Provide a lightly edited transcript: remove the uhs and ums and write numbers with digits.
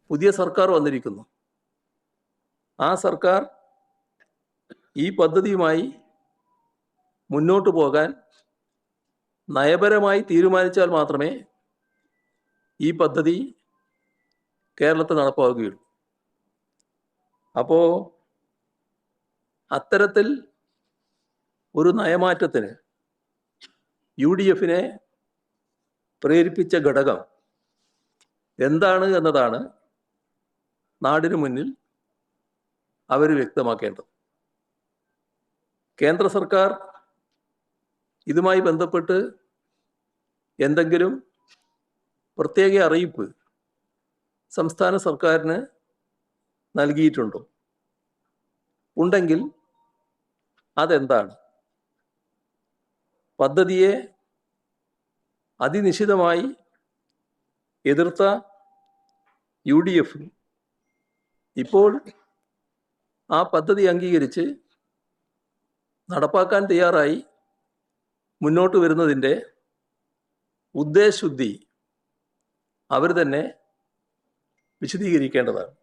പുതിയ സർക്കാർ വന്നിരിക്കുന്നു. ആ സർക്കാർ ഈ പദ്ധതിയുമായി മുന്നോട്ട് പോകാൻ നയപരമായി തീരുമാനിച്ചാൽ മാത്രമേ ഈ പദ്ധതി കേരളത്തിൽ നടപ്പാവുകയുള്ളൂ. അപ്പോൾ അത്തരത്തിൽ ഒരു നയമാറ്റത്തിന് UDFനെ പ്രേരിപ്പിച്ച ഘടകം എന്താണ് എന്നതാണ് നാടിനു മുന്നിൽ അവർ വ്യക്തമാക്കേണ്ടത്. കേന്ദ്ര സർക്കാർ ഇതുമായി ബന്ധപ്പെട്ട് എന്തെങ്കിലും പ്രത്യേക അറിയിപ്പ് സംസ്ഥാന സർക്കാരിന് നൽകിയിട്ടുണ്ടോ? ഉണ്ടെങ്കിൽ അതെന്താണ്? പദ്ധതിയെ അതിനിശിതമായി എതിർത്ത UDF ഇപ്പോൾ ആ പദ്ധതി അംഗീകരിച്ച് നടപ്പാക്കാൻ തയ്യാറായി മുന്നോട്ട് വരുന്നതിൻ്റെ ഉദ്ദേശശുദ്ധി അവർ തന്നെ വിശദീകരിക്കേണ്ടതാണ്.